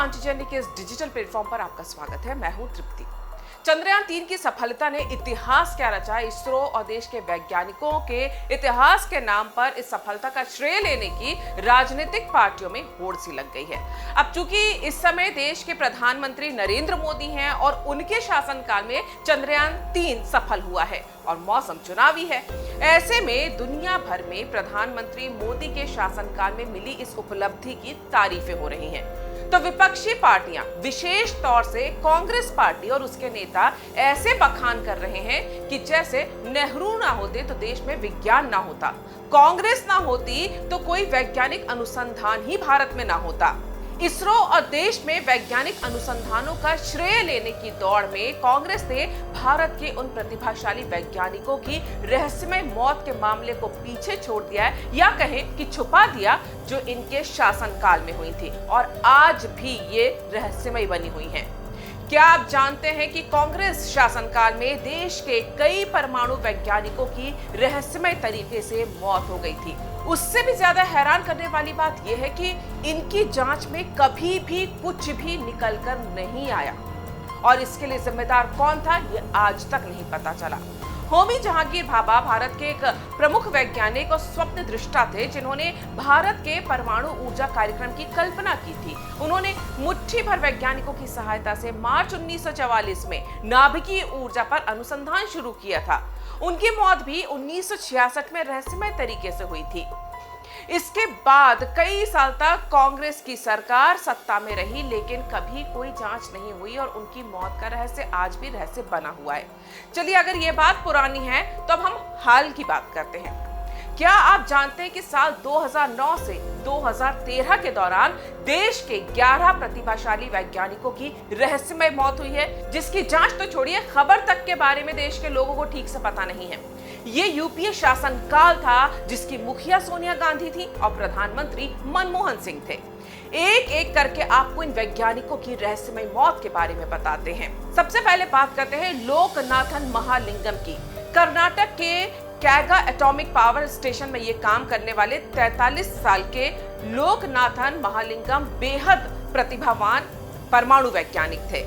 पांचजन्य के इस digital platform पर आपका स्वागत है। मैं हूं तृप्ति। चंद्रयान 3 की सफलता ने इतिहास क्या रचा। इसरो और देश के वैज्ञानिकों के इतिहास के नाम पर इस सफलता का श्रेय लेने की राजनीतिक पार्टियों में होड़ सी लग गई है। अब चूंकि इस समय देश के प्रधानमंत्री नरेंद्र मोदी हैं और उनके शासनकाल में चंद्रयान 3 सफल हुआ है और मौसम चुनावी है, ऐसे में दुनिया भर में प्रधानमंत्री मोदी के शासनकाल में मिली इस उपलब्धि की तारीफें हो रही हैं। तो विपक्षी पार्टियां, विशेष तौर से कांग्रेस पार्टी और उसके नेता ऐसे बखान कर रहे हैं कि जैसे नेहरू ना होते तो देश में विज्ञान ना होता, कांग्रेस ना होती तो कोई वैज्ञानिक अनुसंधान ही भारत में ना होता। इसरो और देश में वैज्ञानिक अनुसंधानों का श्रेय लेने की दौड़ में कांग्रेस ने भारत के उन प्रतिभाशाली वैज्ञानिकों की रहस्यमय मौत के मामले को पीछे छोड़ दिया है, या कहें कि छुपा दिया, जो इनके शासनकाल में हुई थी और आज भी ये रहस्यमय बनी हुई हैं। क्या आप जानते हैं कि कांग्रेस शासनकाल में देश के कई परमाणु वैज्ञानिकों की रहस्यमय तरीके से मौत हो गई थी। उससे भी ज्यादा हैरान करने वाली बात यह है कि इनकी जांच में कभी भी कुछ भी निकलकर नहीं आया और इसके लिए जिम्मेदार कौन था, ये आज तक नहीं पता चला। होमी जहांगीर भाभा भारत के एक प्रमुख वैज्ञानिक और स्वप्न दृष्टा थे, जिन्होंने भारत के परमाणु ऊर्जा कार्यक्रम की कल्पना की थी। उन्होंने मुट्ठी भर वैज्ञानिकों की सहायता से मार्च 1944 में नाभिकीय ऊर्जा पर अनुसंधान शुरू किया था। उनकी मौत भी 1966 में रहस्यमय तरीके से हुई थी। इसके बाद कई साल तक कांग्रेस की सरकार सत्ता में रही, लेकिन कभी कोई जांच नहीं हुई और उनकी मौत का रहस्य आज भी रहस्य बना हुआ है। चलिए, अगर ये बात पुरानी है तो अब हम हाल की बात करते हैं। क्या आप जानते हैं कि साल 2009 से 2013 के दौरान देश के 11 प्रतिभाशाली वैज्ञानिकों की रहस्यमय मौत हुई है, जिसकी जांच तो छोड़िए, खबर तक के बारे में देश के लोगों को ठीक से पता नहीं है। ये यूपीए शासनकाल था, जिसकी मुखिया सोनिया गांधी थी और प्रधानमंत्री मनमोहन सिंह थे। एक एक करके आपको इन वैज्ञानिकों की रहस्यमय मौत के बारे में बताते हैं। सबसे पहले बात करते हैं लोकनाथन महालिंगम की। कर्नाटक के कैगा एटॉमिक पावर स्टेशन में ये काम करने वाले 43 साल के लोकनाथन महालिंगम बेहद प्रतिभावान परमाणु वैज्ञानिक थे।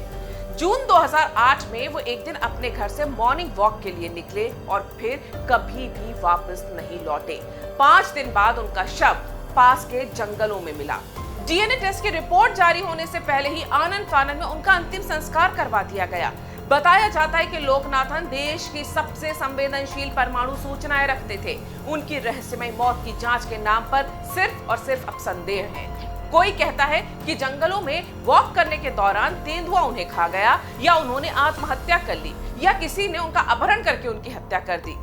जून 2008 में वो एक दिन अपने घर से मॉर्निंग वॉक के लिए निकले और फिर कभी भी वापस नहीं लौटे। 5 दिन बाद उनका शव पास के जंगलों में मिला। डीएनए टेस्ट की रिपोर्ट जारी होने से पहले ही आनन फानन में उनका अंतिम संस्कार करवा दिया गया। बताया जाता है कि लोकनाथन देश की सबसे संवेदनशील परमाणु सूचनाएं रखते थे। उनकी रहस्यमय मौत की जांच के नाम पर सिर्फ और सिर्फ अब संदेह है। कोई कहता है कि जंगलों में वॉक करने के दौरान तेंदुआ उन्हें खा गया, या उन्होंने आत्महत्या कर ली, या किसी ने उनका अपहरण करके उनकी हत्या कर दी।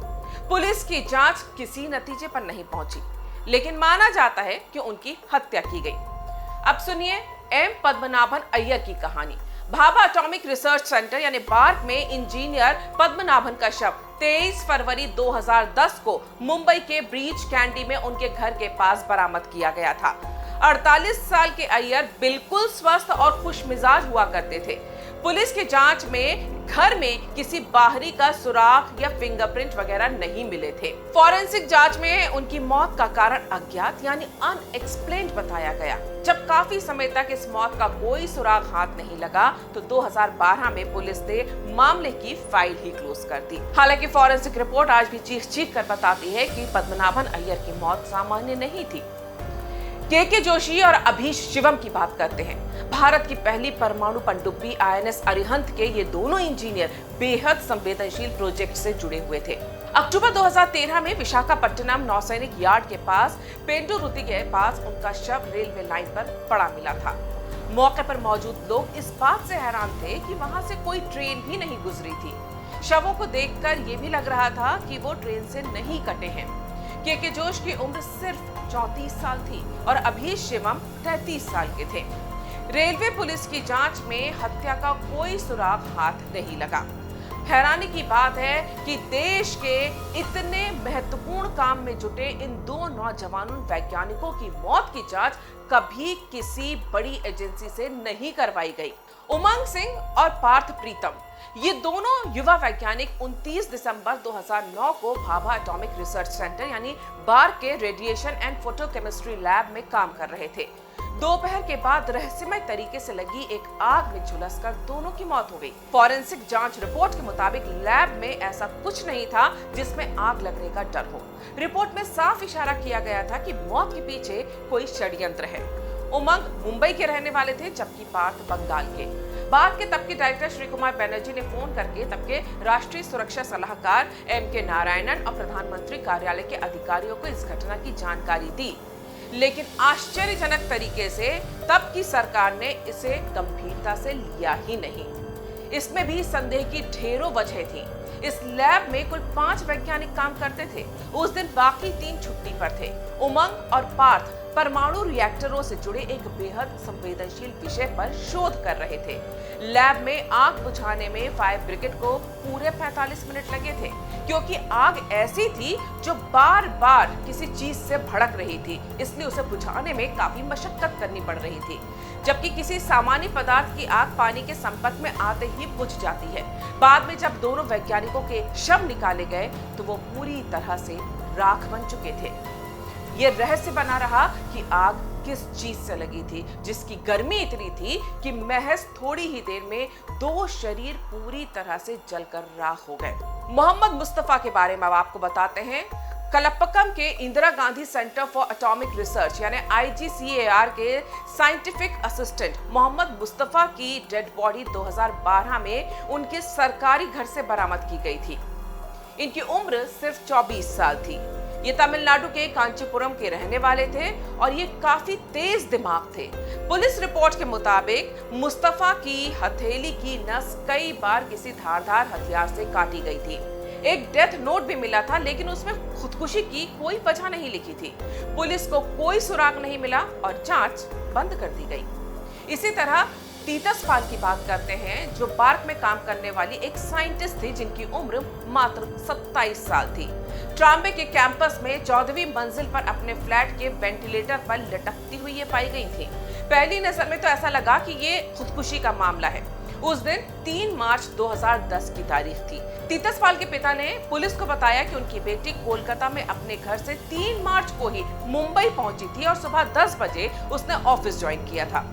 पुलिस की जांच किसी नतीजे पर नहीं पहुंची, लेकिन माना जाता है कि उनकी हत्या की गई। अब सुनिए एम पद्मनाभन अय्यर की कहानी। भाभा एटॉमिक रिसर्च सेंटर यानी बार्क में इंजीनियर पद्मनाभन का शव 23 फरवरी 2010 को मुंबई के ब्रीच कैंडी में उनके घर के पास बरामद किया गया था। 48 साल के अय्यर बिल्कुल स्वस्थ और खुशमिजाज हुआ करते थे। पुलिस की जांच में घर में किसी बाहरी का सुराग या फिंगरप्रिंट वगैरह नहीं मिले थे। फॉरेंसिक जांच में उनकी मौत का कारण अज्ञात यानी अनएक्सप्लेन्ड बताया गया। जब काफी समय तक इस मौत का कोई सुराग हाथ नहीं लगा तो 2012 में पुलिस ने मामले की फाइल ही क्लोज कर दी। हालांकि फॉरेंसिक रिपोर्ट आज भी चीख चीख कर बताती है कि पद्मनाभन अय्यर की मौत सामान्य नहीं थी। के जोशी और अभी शिवम की बात करते हैं। भारत की पहली परमाणु पनडुब्बी आईएनएस अरिहंत के ये दोनों इंजीनियर बेहद संवेदनशील प्रोजेक्ट से जुड़े हुए थे। अक्टूबर 2013 में विशाखापट्टनम नौसैनिक यार्ड के पास पेंडुरुति के पास उनका शव रेलवे लाइन पर पड़ा मिला था। मौके पर मौजूद लोग इस बात से हैरान थे कि वहां से कोई ट्रेन भी नहीं गुजरी थी। शवों को देखकर ये भी लग रहा था कि वो ट्रेन से नहीं कटे हैं। के जोश की उम्र सिर्फ 34 साल थी और अभी शिवम 33 साल के थे। रेलवे पुलिस की जांच में हत्या का कोई सुराग हाथ नहीं लगा। हैरानी की बात है कि देश के इतने महत्वपूर्ण काम में जुटे इन दो नौजवान वैज्ञानिकों की मौत की जांच कभी किसी बड़ी एजेंसी से नहीं करवाई गई। उमंग सिंह और पार्थ प्रीतम, ये दोनों युवा वैज्ञानिक 29 दिसंबर 2009 को भाभा एटॉमिक रिसर्च सेंटर यानी बार्क के रेडिएशन एंड फोटोकेमिस्ट्री लैब में काम कर रहे थे। दोपहर के बाद रहस्यमय तरीके से लगी एक आग में झुलसकर दोनों की मौत हो गई। फॉरेंसिक जांच रिपोर्ट के मुताबिक लैब में ऐसा कुछ नहीं था जिसमें आग लगने का डर हो। रिपोर्ट में साफ इशारा किया गया था कि मौत के पीछे कोई षड्यंत्र है। उमंग मुंबई के रहने वाले थे, जबकि पार्थ बंगाल के। बाद के तब के डायरेक्टर श्री कुमार बनर्जी ने फोन करके तब के राष्ट्रीय सुरक्षा सलाहकार M.K. नारायणन और प्रधानमंत्री कार्यालय के अधिकारियों को इस घटना की जानकारी दी, लेकिन आश्चर्यजनक तरीके से तब की सरकार ने इसे गंभीरता से लिया ही नहीं। इसमें भी संदेह की ढेरों वजह थी। इस लैब में कुल 5 वैज्ञानिक काम करते थे। उस दिन बाकी 3 छुट्टी पर थे। उमंग और पार्थ परमाणु रिएक्टरों से जुड़े एक बेहद संवेदनशील विषय पर शोध कर रहे थे। लैब में आग बुझाने में फायर ब्रिगेड को पूरे 45 मिनट लगे थे, क्योंकि आग ऐसी थी जो बार बार किसी चीज से भड़क रही थी, इसलिए उसे बुझाने में काफी मशक्कत करनी पड़ रही थी। जबकि किसी सामान्य पदार्थ की आग पानी के संपर्क में आते ही बुझ जाती है। बाद में जब दोनों वैज्ञानिकों के शव निकाले गए तो वो पूरी तरह से राख बन चुके थे। ये रहस्य बना रहा कि आग किस चीज से लगी थी, जिसकी गर्मी इतनी थी कि महज थोड़ी ही देर में 2 शरीर पूरी तरह से जलकर राख हो गए। मोहम्मद मुस्तफा के बारे में अब आपको बताते हैं। कलपक्कम के Indira Gandhi centre for atomic research यानी IGCAR के साइंटिफिक असिस्टेंट मोहम्मद मुस्तफा की डेड बॉडी 2012 में उनके सरकारी घर से बरामद की गई थी। इनकी उम्र सिर्फ 24 साल थी। ये तमिलनाडु के कांचीपुरम के रहने वाले थे और ये काफी तेज दिमाग थे। पुलिस रिपोर्ट के मुताबिक मुस्तफा की हथेली की नस कई बार किसी धारदार हथियार से काटी गई थी। एक डेथ नोट भी मिला था, लेकिन उसमें खुदकुशी की कोई वजह नहीं लिखी थी। पुलिस को कोई सुराग नहीं मिला और जांच बंद कर दी गई। इसी तरह तीतस पाल की बात करते हैं, जो बार्क में काम करने वाली एक साइंटिस्ट थी जिनकी उम्र मात्र 27 साल थी। ट्राम्बे के कैंपस में 14वीं मंजिल पर अपने फ्लैट के वेंटिलेटर पर लटकती हुई ये पाई गई थी। पहली नजर में तो ऐसा लगा कि ये खुदकुशी का मामला है। उस दिन 3 मार्च 2010 की तारीख थी। तीतस पाल के पिता ने पुलिस को बताया कि उनकी बेटी कोलकाता में अपने घर से 3 मार्च को ही मुंबई पहुंची थी और सुबह 10 बजे उसने ऑफिस ज्वाइन किया था।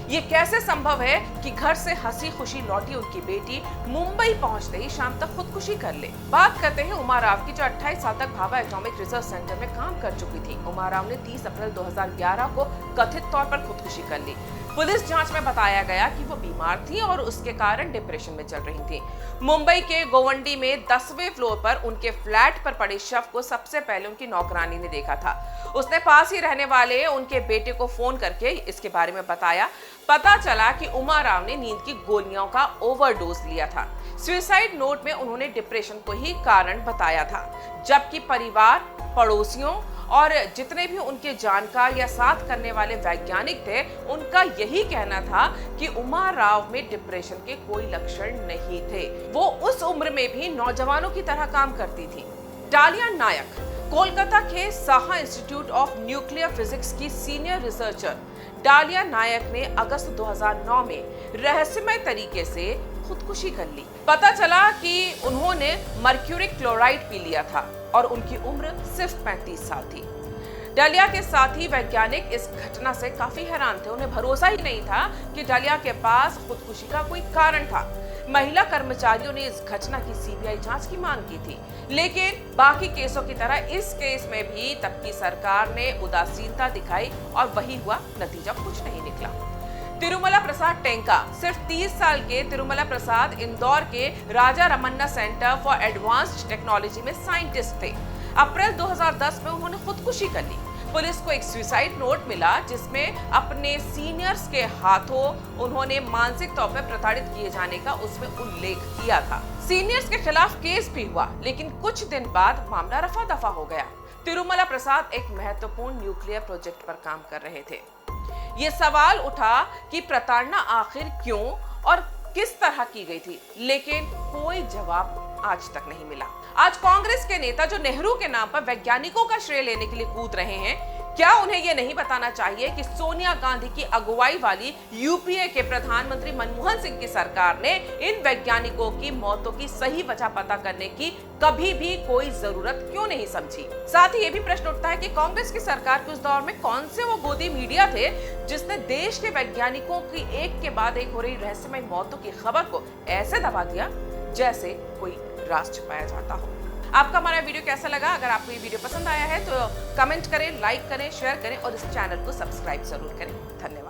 ये कैसे संभव है कि घर से हंसी खुशी लौटी उनकी बेटी मुंबई पहुंचते ही शाम तक खुदकुशी कर ले। बात करते हैं उमा राव की, जो 28 साल तक भाभा एटॉमिक रिसर्च सेंटर में काम कर चुकी थी। उमा राव ने 30 अप्रैल 2011 को कथित तौर पर खुदकुशी कर ली। पुलिस जांच में बताया गया कि वो बीमार थी और उसके कारण डिप्रेशन में चल रही थी। मुंबई के गोवंडी में 10वें फ्लोर पर उनके फ्लैट पर पड़े शव को सबसे पहले उनकी नौकरानी ने देखा था। उसने पास ही रहने वाले उनके बेटे को फोन करके इसके बारे में बताया। पता चला कि उमा राव ने नींद की गोलियों का ओवरडोज लिया था। सुसाइड नोट में उन्होंने डिप्रेशन को ही कारण बताया था, जबकि परिवार, पड़ोसियों और जितने भी उनके जानकार या साथ करने वाले वैज्ञानिक थे, उनका यही कहना था कि उमा राव में डिप्रेशन के कोई लक्षण नहीं थे। वो उस उम्र में भी नौजवानों की तरह काम करती थी। डालिया नायक कोलकाता के Saha institute of nuclear physics की सीनियर रिसर्चर डालिया नायक ने अगस्त 2009 में रहस्यमय तरीके से खुदकुशी कर ली। पता चला कि उन्होंने मर्क्यूरिक क्लोराइड पी लिया था और उनकी उम्र सिर्फ 35 साल थी। डालिया के साथी वैज्ञानिक इस घटना से काफी हैरान थे। उन्हें भरोसा ही नहीं था कि डालिया के पास खुदकुशी का कोई कारण था। महिला कर्मचारियों ने इस घटना की CBI जांच की मांग की थी, लेकिन बाकी केसों की तरह इस केस में भी तब की सरकार ने उदासीनता दिखाई और वही हुआ, नतीजा कुछ नहीं निकला। तिरुमला प्रसाद टेंका सिर्फ 30 साल के तिरुमला प्रसाद इंदौर के Raja Ramanna centre for advanced technology में साइंटिस्ट थे। अप्रैल 2010 में उन्होंने खुदकुशी कर ली। पुलिस को एक सुसाइड नोट मिला जिसमें अपने सीनियर्स के हाथों उन्होंने मानसिक तौर पर प्रताड़ित किए जाने का उसमें उल्लेख किया था। सीनियर्स के खिलाफ केस भी हुआ, लेकिन कुछ दिन बाद मामला रफा दफा हो गया। तिरुमला प्रसाद एक महत्वपूर्ण न्यूक्लियर प्रोजेक्ट पर काम कर रहे थे। ये सवाल उठा कि प्रताड़ना आखिर क्यों और किस तरह की गई थी, लेकिन कोई जवाब आज तक नहीं मिला। आज कांग्रेस के नेता जो नेहरू के नाम पर वैज्ञानिकों का श्रेय लेने के लिए कूद रहे हैं, क्या उन्हें यह नहीं बताना चाहिए कि सोनिया गांधी की अगुवाई वाली यूपीए के प्रधानमंत्री मनमोहन सिंह की सरकार ने इन वैज्ञानिकों की मौतों की सही वजह पता करने की कभी भी कोई जरूरत क्यों नहीं समझी? साथ ही ये भी प्रश्न उठता है कि कांग्रेस की सरकार के उस दौर में कौन से वो गोदी मीडिया थे जिसने देश के वैज्ञानिकों की एक के बाद एक हो रही रहस्यमय मौतों की खबर को ऐसे दबा दिया जैसे कोई राज छुपाया जाता हो। आपका हमारा वीडियो कैसा लगा? अगर आपको ये वीडियो पसंद आया है तो कमेंट करें, लाइक करें, शेयर करें और इस चैनल को सब्सक्राइब जरूर करें। धन्यवाद।